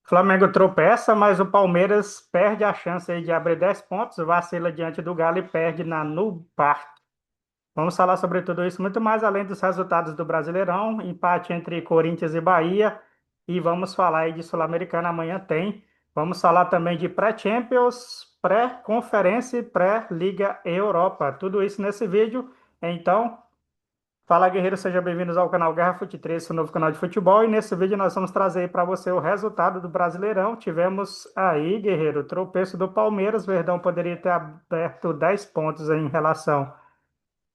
Flamengo tropeça, mas o Palmeiras perde a chance aí de abrir 10 pontos, vacila diante do Galo e perde no Parque. Vamos falar sobre tudo isso muito mais, além dos resultados do Brasileirão, empate entre Corinthians e Bahia, e vamos falar aí de Sul-Americana, amanhã tem. Vamos falar também de pré-Champions, pré-Conferência e pré-Liga Europa. Tudo isso nesse vídeo. Então, fala, guerreiro, sejam bem-vindos ao canal Guerra Fute 3, seu novo canal de futebol. E nesse vídeo nós vamos trazer para você o resultado do Brasileirão. Tivemos aí, guerreiro, o tropeço do Palmeiras. Verdão poderia ter aberto 10 pontos aí em relação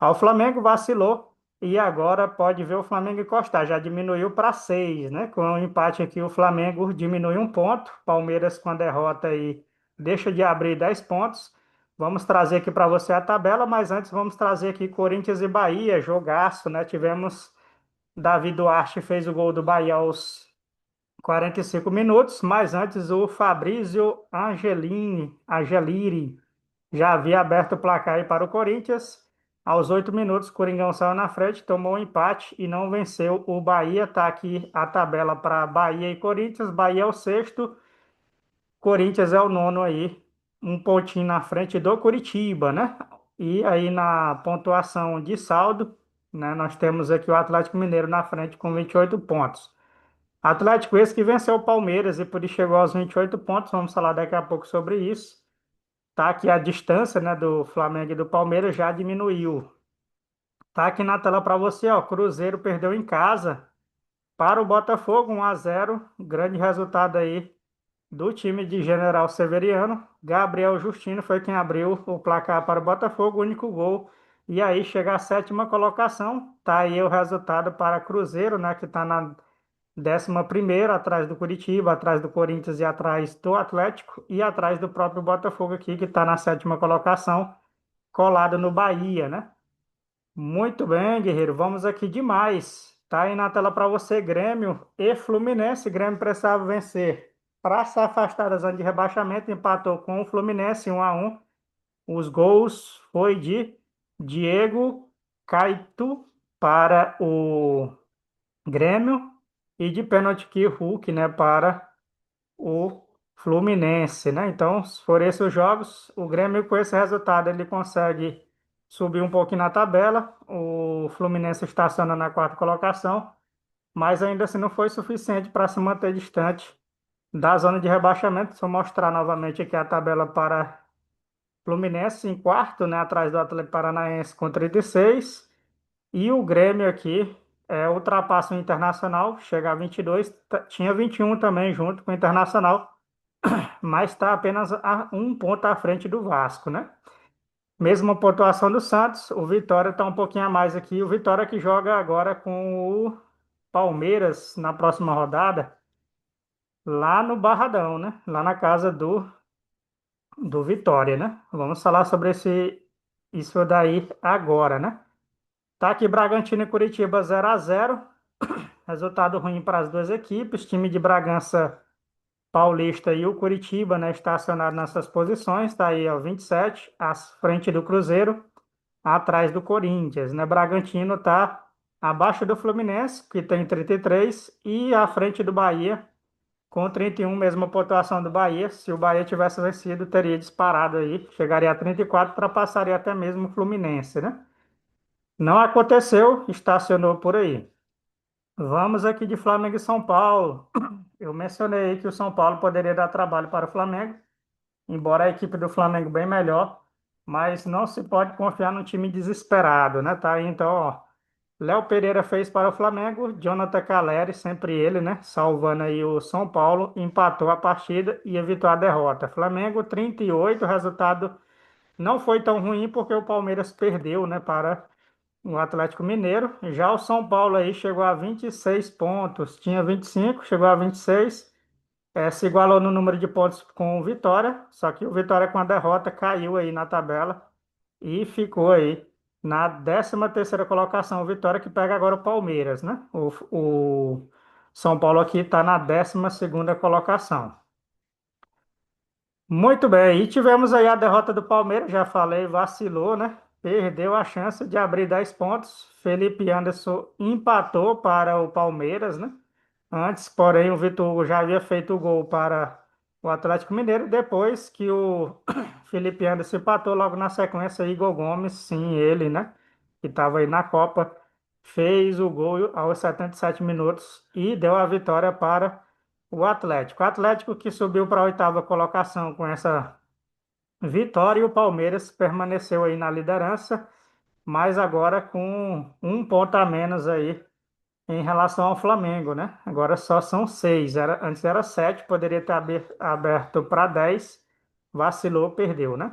ao Flamengo, vacilou. E agora pode ver o Flamengo encostar. Já diminuiu para 6, né? Com o empate aqui, o Flamengo diminui um ponto. Palmeiras, com a derrota aí, deixa de abrir 10 pontos. Vamos trazer aqui para você a tabela, mas antes vamos trazer aqui Corinthians e Bahia, jogaço, né? Tivemos Davi Duarte fez o gol do Bahia aos 45 minutos, mas antes o Fabrício Angeliri já havia aberto o placar aí para o Corinthians. Aos 8 minutos, o Coringão saiu na frente, tomou um empate e não venceu o Bahia. Está aqui a tabela para Bahia e Corinthians. Bahia é o sexto, Corinthians é o nono aí, um pontinho na frente do Curitiba, né? E aí na pontuação de saldo, né, nós temos aqui o Atlético Mineiro na frente com 28 pontos. Atlético esse que venceu o Palmeiras e por isso chegou aos 28 pontos. Vamos falar daqui a pouco sobre isso. Tá aqui a distância, né, do Flamengo e do Palmeiras já diminuiu. Tá aqui na tela para você, ó. Cruzeiro perdeu em casa para o Botafogo 1-0. Grande resultado aí do time de General Severiano. Gabriel Justino foi quem abriu o placar para o Botafogo, o único gol. E aí chega a sétima colocação. Tá aí o resultado para Cruzeiro, né, que está na 11ª, atrás do Curitiba, atrás do Corinthians e atrás do Atlético e atrás do próprio Botafogo aqui, que está na sétima colocação, colado no Bahia, né? Muito bem, guerreiro. Vamos aqui demais. Tá aí na tela para você, Grêmio e Fluminense. Grêmio precisava vencer para se afastar da zona de rebaixamento. Empatou com o Fluminense 1-1. Os gols foi de Diego Caetu para o Grêmio e de pênalti que Hulk, né, para o Fluminense, né? Então, se for esses os jogos, o Grêmio com esse resultado ele consegue subir um pouquinho na tabela. O Fluminense estaciona na quarta colocação, mas ainda assim não foi suficiente para se manter distante da zona de rebaixamento. Se eu mostrar novamente aqui a tabela para Fluminense em quarto, né, atrás do Atlético Paranaense com 36. E o Grêmio aqui ultrapassa o Internacional, chega a 22, tinha 21 também junto com o Internacional, mas está apenas a um ponto à frente do Vasco, né? Mesma pontuação do Santos, o Vitória está um pouquinho a mais aqui. O Vitória que joga agora com o Palmeiras na próxima rodada, lá no Barradão, né? Lá na casa do Vitória, né? Vamos falar sobre isso daí agora, né? Tá aqui Bragantino e Curitiba 0-0. Resultado ruim para as duas equipes. Time de Bragança Paulista e o Curitiba, né, estacionado nessas posições. Está aí, ó, 27, à frente do Cruzeiro, atrás do Corinthians, né? Bragantino está abaixo do Fluminense, que tem 33, e à frente do Bahia, com 31, mesma pontuação do Bahia. Se o Bahia tivesse vencido, teria disparado aí, chegaria a 34, ultrapassaria até mesmo o Fluminense, né? Não aconteceu, estacionou por aí. Vamos aqui de Flamengo e São Paulo. Eu mencionei aí que o São Paulo poderia dar trabalho para o Flamengo, embora a equipe do Flamengo bem melhor, mas não se pode confiar num time desesperado, né? Tá aí, então, ó. Léo Pereira fez para o Flamengo, Jonathan Calleri, sempre ele, né? Salvando aí o São Paulo, empatou a partida e evitou a derrota. Flamengo 38, o resultado não foi tão ruim porque o Palmeiras perdeu, né? Para o Atlético Mineiro. Já o São Paulo aí chegou a 26 pontos, tinha 25, chegou a 26, se igualou no número de pontos com o Vitória, só que o Vitória com a derrota caiu aí na tabela e ficou aí na 13ª colocação. O Vitória que pega agora o Palmeiras, né? O São Paulo aqui está na 12ª colocação. Muito bem, e tivemos aí a derrota do Palmeiras, já falei, vacilou, né? Perdeu a chance de abrir 10 pontos. Felipe Anderson empatou para o Palmeiras, né? Antes, porém, o Vitor Hugo já havia feito o gol para o Atlético Mineiro. Depois que o Felipe Anderson empatou logo na sequência, Igor Gomes, sim, ele, né? Que estava aí na Copa, fez o gol aos 77 minutos e deu a vitória para o Atlético. O Atlético que subiu para a oitava colocação com essa vitória e o Palmeiras permaneceu aí na liderança, mas agora com um ponto a menos aí em relação ao Flamengo, né? Agora só são seis. Antes era sete, poderia ter aberto para 10. Vacilou, perdeu, né?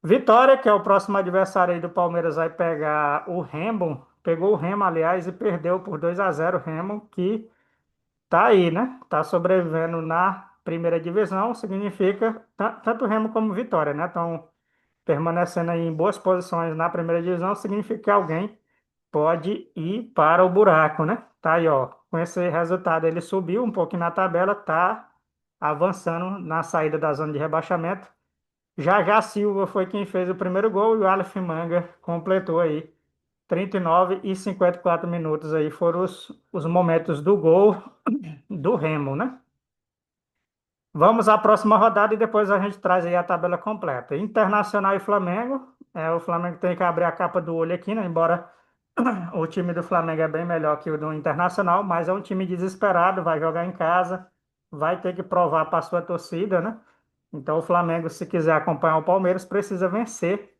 Vitória, que é o próximo adversário aí do Palmeiras, vai pegar o Remo. Pegou o Remo, aliás, e perdeu por 2-0 o Remo, que tá aí, né? Tá sobrevivendo na primeira divisão. Significa tanto o Remo como Vitória, né? Estão permanecendo aí em boas posições na primeira divisão. Significa que alguém pode ir para o buraco, né? Tá aí, ó. Com esse resultado, ele subiu um pouquinho na tabela, tá avançando na saída da zona de rebaixamento. Já já Silva foi quem fez o primeiro gol e o Aleph Manga completou aí 39 e 54 minutos aí foram os momentos do gol do Remo, né? Vamos à próxima rodada e depois a gente traz aí a tabela completa. Internacional e Flamengo. O Flamengo tem que abrir a capa do olho aqui, né? Embora o time do Flamengo é bem melhor que o do Internacional, mas é um time desesperado, vai jogar em casa, vai ter que provar para a sua torcida, né? Então o Flamengo, se quiser acompanhar o Palmeiras, precisa vencer.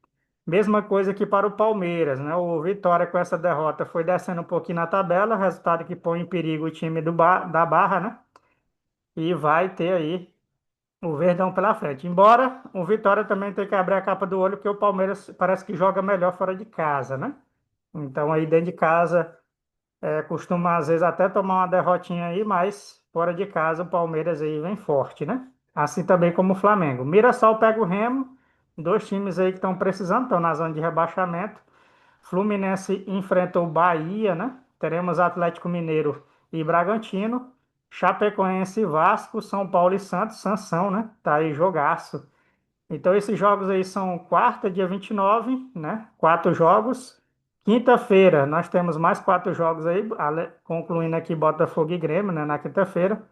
Mesma coisa que para o Palmeiras, né? O Vitória com essa derrota foi descendo um pouquinho na tabela, resultado que põe em perigo o time da Barra, né? E vai ter aí o Verdão pela frente. Embora o Vitória também tenha que abrir a capa do olho, porque o Palmeiras parece que joga melhor fora de casa, né? Então aí dentro de casa costuma às vezes até tomar uma derrotinha aí, mas fora de casa o Palmeiras aí vem forte, né? Assim também como o Flamengo. Mirassol pega o Remo, dois times aí que estão precisando, estão na zona de rebaixamento. Fluminense enfrenta o Bahia, né? Teremos Atlético Mineiro e Bragantino. Chapecoense e Vasco, São Paulo e Santos, Sansão, né? Tá aí jogaço. Então esses jogos aí são quarta, dia 29, né? Quatro jogos. Quinta-feira nós temos mais quatro jogos aí, concluindo aqui Botafogo e Grêmio, né? Na quinta-feira.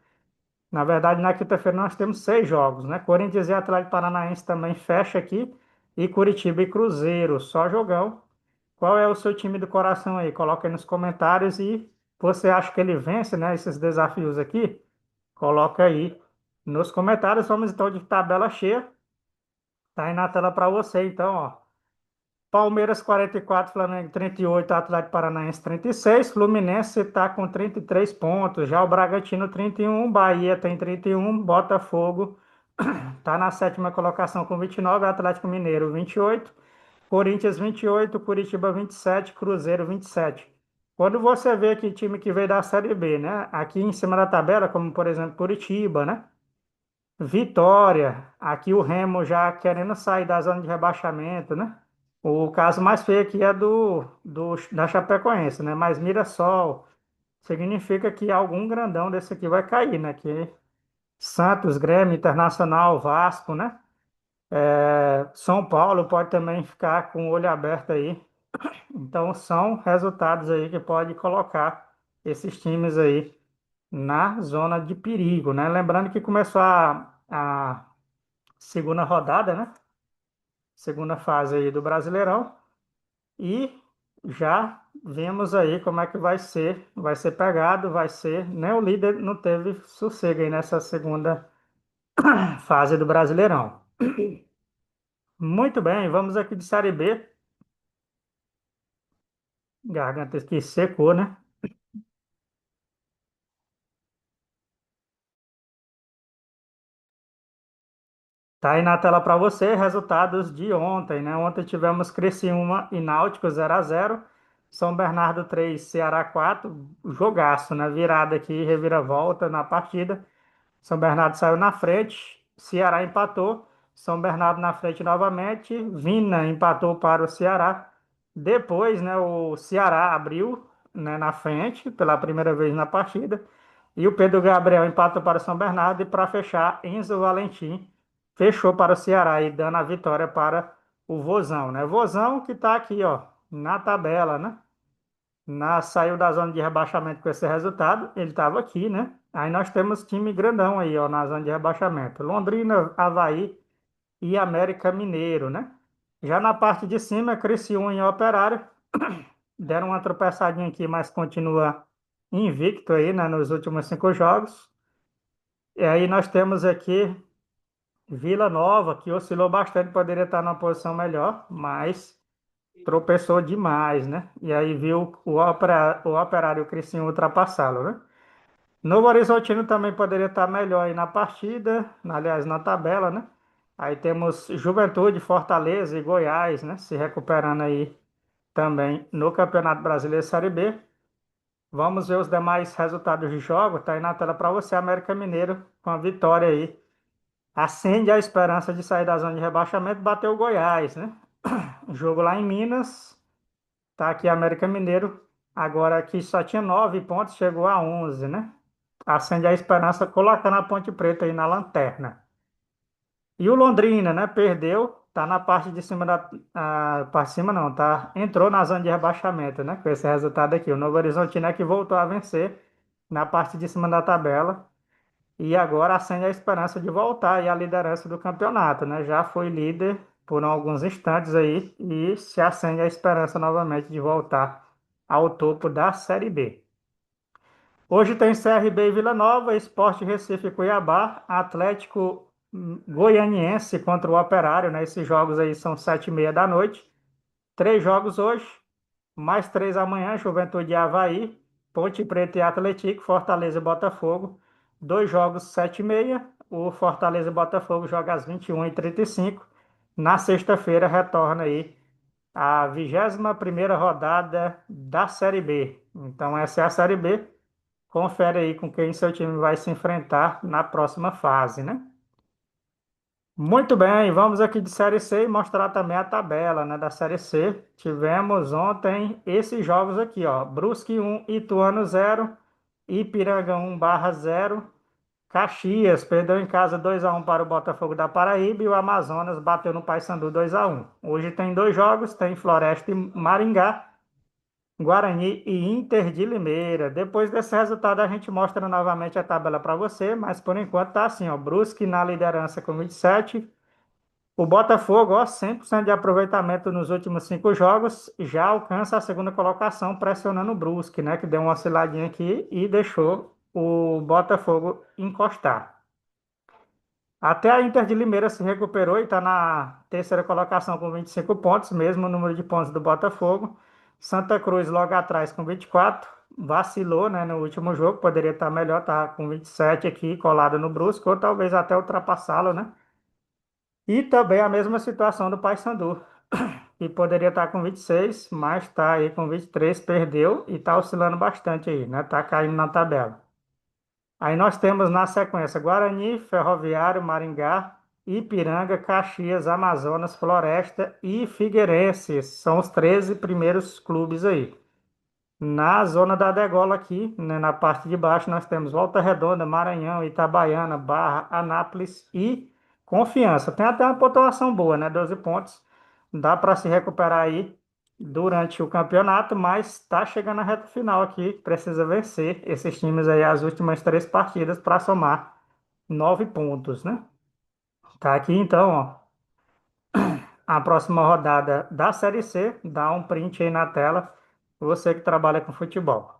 Na verdade, na quinta-feira nós temos seis jogos, né? Corinthians e Atlético Paranaense também fecha aqui. E Curitiba e Cruzeiro, só jogão. Qual é o seu time do coração aí? Coloca aí nos comentários e você acha que ele vence, né? Esses desafios aqui? Coloca aí nos comentários. Vamos então de tabela cheia. Tá aí na tela para você, então, ó. Palmeiras 44, Flamengo 38, Atlético Paranaense 36, Fluminense está com 33 pontos, já o Bragantino 31, Bahia tem 31, Botafogo está na sétima colocação com 29, Atlético Mineiro 28, Corinthians 28, Curitiba 27, Cruzeiro 27. Quando você vê que time que veio da Série B, né? Aqui em cima da tabela, como por exemplo Curitiba, né? Vitória, aqui o Remo já querendo sair da zona de rebaixamento, né? O caso mais feio aqui é da Chapecoense, né? Mas Mirassol significa que algum grandão desse aqui vai cair, né? Que Santos, Grêmio, Internacional, Vasco, né? São Paulo pode também ficar com o olho aberto aí. Então são resultados aí que pode colocar esses times aí na zona de perigo, né? Lembrando que começou a segunda rodada, né? Segunda fase aí do Brasileirão e já vemos aí como é que vai ser pegado, vai ser, nem o líder não teve sossego aí nessa segunda fase do Brasileirão. Muito bem, vamos aqui de Série B, garganta que secou, né? Tá aí na tela para você resultados de ontem, né? Ontem tivemos Criciúma e Náutico 0-0, São Bernardo 3, Ceará 4, jogaço, né? Virada aqui, reviravolta na partida. São Bernardo saiu na frente, Ceará empatou, São Bernardo na frente novamente, Vina empatou para o Ceará. Depois, né, o Ceará abriu, né, na frente pela primeira vez na partida. E o Pedro Gabriel empatou para o São Bernardo e para fechar, Enzo Valentim fechou para o Ceará e dando a vitória para o Vozão, né? Vozão que está aqui, ó, na tabela, né? Saiu da zona de rebaixamento com esse resultado, ele estava aqui, né? Aí nós temos time grandão aí, ó, na zona de rebaixamento. Londrina, Avaí e América Mineiro, né? Já na parte de cima, Criciúma e Operário deram uma tropeçadinha aqui, mas continua invicto aí, né, nos últimos 5 jogos. E aí nós temos aqui Vila Nova, que oscilou bastante, poderia estar numa posição melhor, mas tropeçou demais, né? E aí viu o Operário e o Criciúma ultrapassá-lo, né? Novo Horizontino também poderia estar melhor aí na partida, aliás, na tabela, né? Aí temos Juventude, Fortaleza e Goiás, né? Se recuperando aí também no Campeonato Brasileiro Série B. Vamos ver os demais resultados de jogo. Tá aí na tela para você, América Mineiro, com a vitória aí. Acende a esperança de sair da zona de rebaixamento, bateu o Goiás, né? Jogo lá em Minas, tá aqui América Mineiro. Agora aqui só tinha 9 pontos, chegou a 11, né? Acende a esperança, colocando a Ponte Preta aí na lanterna. E o Londrina, né? Perdeu, tá na parte de cima parte de cima não, tá? Entrou na zona de rebaixamento, né? Com esse resultado aqui. O Novo Horizontino é que voltou a vencer na parte de cima da tabela. E agora acende a esperança de voltar aí à liderança do campeonato, né? Já foi líder por alguns instantes aí e se acende a esperança novamente de voltar ao topo da Série B. Hoje tem CRB e Vila Nova, Sport Recife e Cuiabá, Atlético Goianiense contra o Operário, né? Esses jogos aí são 7h30 da noite. 3 jogos hoje, mais 3 amanhã, Juventude e Avaí, Ponte Preta e Atlético, Fortaleza e Botafogo. 2 jogos, 7h30. O Fortaleza e Botafogo joga às 21h35. Na sexta-feira retorna aí a 21ª rodada da Série B. Então essa é a Série B. Confere aí com quem seu time vai se enfrentar na próxima fase, né? Muito bem, vamos aqui de Série C e mostrar também a tabela, né, da Série C. Tivemos ontem esses jogos aqui, ó. Brusque 1, Ituano 0, Ipiranga 1/0. Caxias perdeu em casa 2-1 para o Botafogo da Paraíba e o Amazonas bateu no Paysandu 2-1. Hoje tem 2 jogos, tem Floresta e Maringá, Guarani e Inter de Limeira. Depois desse resultado a gente mostra novamente a tabela para você, mas por enquanto tá assim, ó, Brusque na liderança com 27. O Botafogo, ó, 100% de aproveitamento nos últimos 5 jogos, já alcança a segunda colocação, pressionando o Brusque, né, que deu uma osciladinha aqui e deixou o Botafogo encostar. Até a Inter de Limeira se recuperou e está na terceira colocação com 25 pontos, mesmo número de pontos do Botafogo. Santa Cruz logo atrás com 24, vacilou, né, no último jogo, poderia estar melhor, tá com 27 aqui, colado no Brusque, ou talvez até ultrapassá-lo, né? E também a mesma situação do Paysandu, que poderia estar com 26, mas está aí com 23, perdeu e está oscilando bastante aí, né? Está caindo na tabela. Aí nós temos na sequência Guarani, Ferroviário, Maringá, Ipiranga, Caxias, Amazonas, Floresta e Figueirense. São os 13 primeiros clubes aí. Na zona da degola aqui, né, na parte de baixo, nós temos Volta Redonda, Maranhão, Itabaiana, Barra, Anápolis e Confiança. Tem até uma pontuação boa, né? 12 pontos. Dá para se recuperar aí durante o campeonato, mas está chegando a reta final aqui. Precisa vencer esses times aí as últimas 3 partidas para somar 9 pontos, né? Tá aqui então, ó, a próxima rodada da Série C. Dá um print aí na tela, você que trabalha com futebol.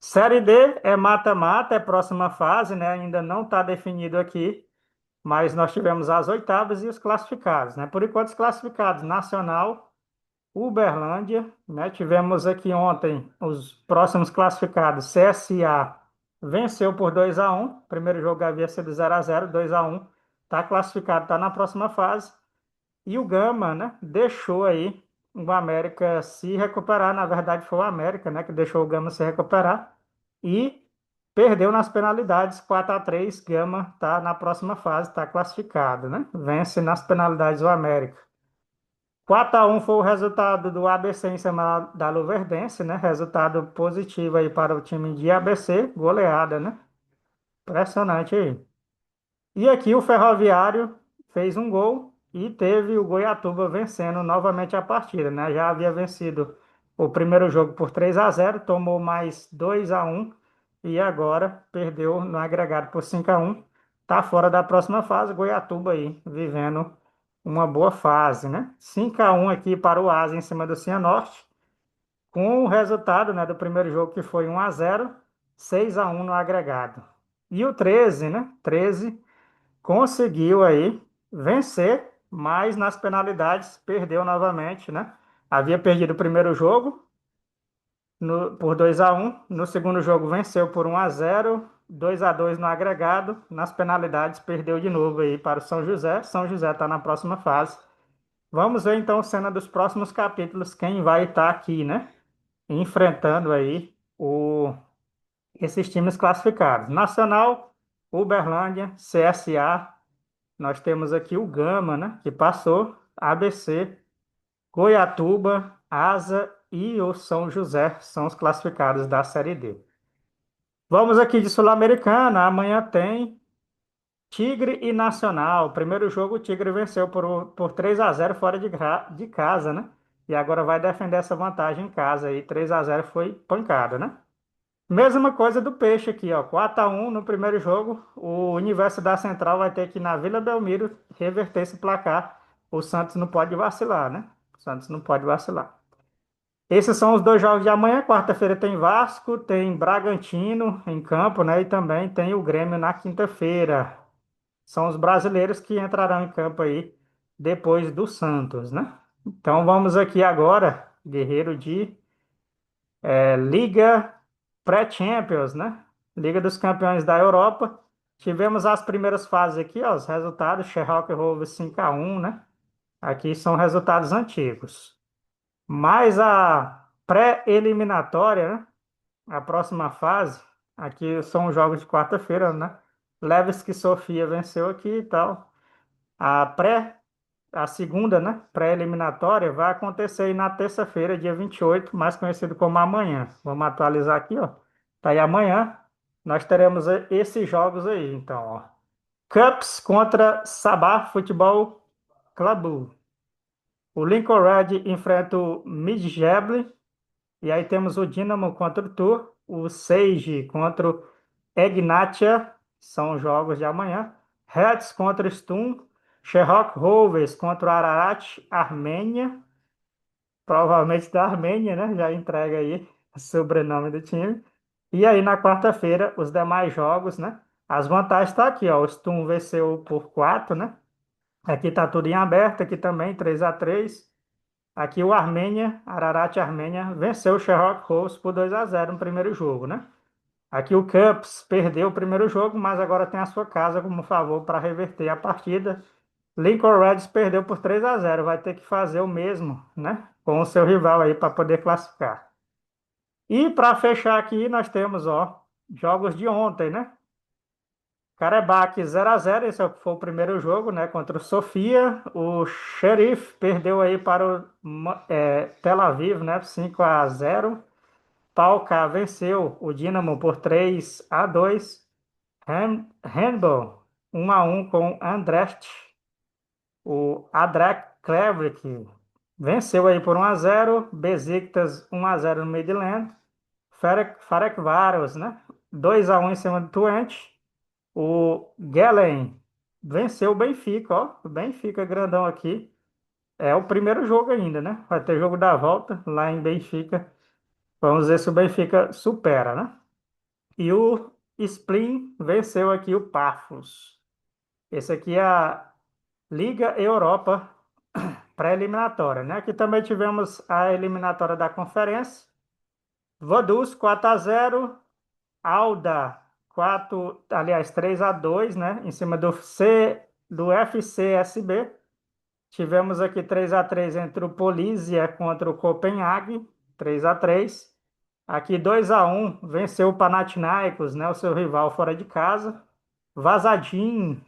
Série D é mata-mata, é próxima fase, né? Ainda não está definido aqui, mas nós tivemos as oitavas e os classificados, né? Por enquanto, os classificados: Nacional, Uberlândia, né? Tivemos aqui ontem os próximos classificados. CSA venceu por 2-1. Primeiro jogo havia sido 0-0, 2-1. Está classificado, está na próxima fase. E o Gama, né? Deixou aí o América se recuperar. Na verdade, foi o América, né? Que deixou o Gama se recuperar. E perdeu nas penalidades, 4-3. Gama está na próxima fase, está classificado, né? Vence nas penalidades o América. 4-1 foi o resultado do ABC em cima da Luverdense, né? Resultado positivo aí para o time de ABC, goleada, né? Impressionante aí. E aqui o Ferroviário fez um gol e teve o Goiatuba vencendo novamente a partida, né? Já havia vencido o primeiro jogo por 3-0, tomou mais 2-1 e agora perdeu no agregado por 5-1. Tá fora da próxima fase, Goiatuba aí, vivendo uma boa fase, né? 5-1 aqui para o Asa em cima do Cianorte, com o resultado, né, do primeiro jogo que foi 1-0, 6-1 no agregado. E o 13, né? 13 conseguiu aí vencer, mas nas penalidades perdeu novamente, né? Havia perdido o primeiro jogo por 2-1. No segundo jogo venceu por 1-0, 2-2 no agregado. Nas penalidades perdeu de novo aí para o São José. São José está na próxima fase. Vamos ver então cena dos próximos capítulos, quem vai estar aqui, né? Enfrentando aí esses times classificados. Nacional, Uberlândia, CSA. Nós temos aqui o Gama, né? Que passou, ABC, Goiatuba, Asa e o São José são os classificados da Série D. Vamos aqui de Sul-Americana. Amanhã tem Tigre e Nacional. Primeiro jogo, o Tigre venceu por 3-0 fora de casa, né? E agora vai defender essa vantagem em casa aí. 3-0 foi pancada, né? Mesma coisa do Peixe aqui, ó. 4-1 no primeiro jogo. O Universo da Central vai ter que ir na Vila Belmiro reverter esse placar. O Santos não pode vacilar, né? O Santos não pode vacilar. Esses são os dois jogos de amanhã. Quarta-feira tem Vasco, tem Bragantino em campo, né? E também tem o Grêmio na quinta-feira. São os brasileiros que entrarão em campo aí depois do Santos, né? Então vamos aqui agora, guerreiro de Liga Pré-Champions, né? Liga dos Campeões da Europa. Tivemos as primeiras fases aqui, ó, os resultados. Schalke Rovers 5-1, né? Aqui são resultados antigos. Mas a pré-eliminatória, né? A próxima fase, aqui são os jogos de quarta-feira, né? Levski Sofia venceu aqui e tal. A pré, a segunda, né? Pré-eliminatória vai acontecer aí na terça-feira, dia 28, mais conhecido como amanhã. Vamos atualizar aqui, ó. Tá aí amanhã. Nós teremos esses jogos aí, então, ó. Cups contra Sabah Futebol Clube. O Lincoln Red enfrenta o Midtjylland. E aí temos o Dinamo contra o Tur, o Sage contra o Egnatia, são os jogos de amanhã. Reds contra o Stum, Sherrock Rovers contra o Ararat, Armênia, provavelmente da Armênia, né? Já entrega aí o sobrenome do time. E aí na quarta-feira, os demais jogos, né? As vantagens estão aqui, ó. O Stum venceu por 4, né? Aqui tá tudo em aberto, aqui também 3-3. Aqui o Armênia, Ararat Armênia, venceu o Sherrock Rose por 2-0 no primeiro jogo, né? Aqui o Cups perdeu o primeiro jogo, mas agora tem a sua casa como favor para reverter a partida. Lincoln Reds perdeu por 3-0, vai ter que fazer o mesmo, né? Com o seu rival aí para poder classificar. E para fechar aqui, nós temos, ó, jogos de ontem, né? Karabakh 0-0, esse foi o primeiro jogo, né? Contra o Sofia. O Sheriff perdeu aí para o Tel Aviv, né? 5-0. Palka venceu o Dinamo por 3-2. Handball 1-1 com Andrecht. O Adrak Klevrik venceu aí por 1-0. Besiktas 1-0 no Midland. Ferencváros, né? 2-1 em cima do Twente. O Gelen venceu o Benfica, ó. O Benfica grandão aqui. É o primeiro jogo ainda, né? Vai ter jogo da volta lá em Benfica. Vamos ver se o Benfica supera, né? E o Split venceu aqui o Pafos. Esse aqui é a Liga Europa pré-eliminatória, né? Aqui também tivemos a eliminatória da conferência. Vaduz 4-0. Alda 4, aliás, 3-2, né? Em cima do FCSB. Tivemos aqui 3-3 entre o Polisia contra o Copenhague, 3-3. Aqui 2-1 venceu o Panathinaikos, né? O seu rival fora de casa. Vazadinho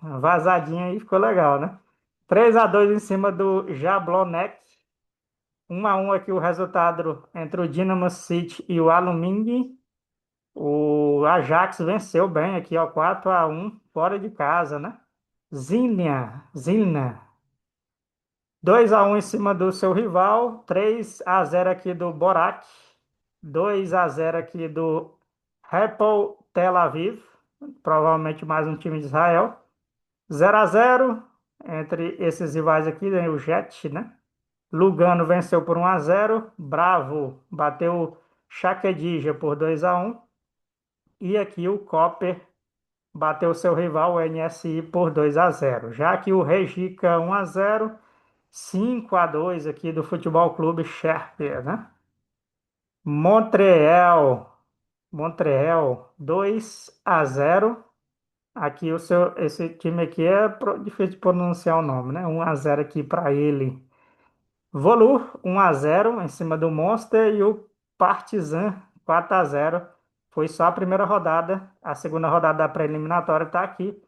aí, ficou legal, né? 3-2 em cima do Jablonec. 1-1 aqui o resultado entre o Dynamo City e o Alumni. O Ajax venceu bem aqui, ó, 4-1 fora de casa, né? Zilna, 2-1 em cima do seu rival, 3-0 aqui do Borac, 2-0 aqui do Hapoel Tel Aviv, provavelmente mais um time de Israel. 0-0 entre esses rivais aqui, né, o Jet, né? Lugano venceu por 1-0, Bravo bateu Chaquedija por 2-1 e aqui o Copper bateu seu rival, o NSI, por 2-0. Já que o Regica 1-0, 5-2 aqui do Futebol Clube Scherper, né? Montreal, Montreal 2-0. Aqui esse time aqui é difícil de pronunciar o nome, né? 1-0 aqui para ele. Volur 1-0 em cima do Monster e o Partizan 4-0. Foi só a primeira rodada. A segunda rodada da pré-eliminatória está aqui.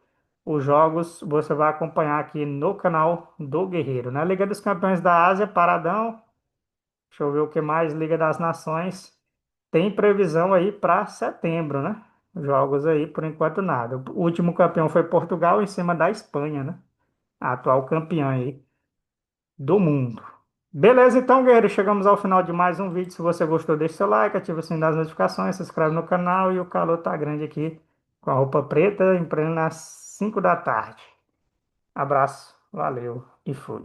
Os jogos você vai acompanhar aqui no canal do Guerreiro, né? Liga dos Campeões da Ásia, paradão. Deixa eu ver o que mais. Liga das Nações. Tem previsão aí para setembro, né? Jogos aí, por enquanto nada. O último campeão foi Portugal em cima da Espanha, né? A atual campeã aí do mundo. Beleza, então, guerreiro, chegamos ao final de mais um vídeo. Se você gostou, deixe seu like, ativa o sininho das notificações, se inscreve no canal e o calor tá grande aqui com a roupa preta, em pleno às 5 da tarde. Abraço, valeu e fui.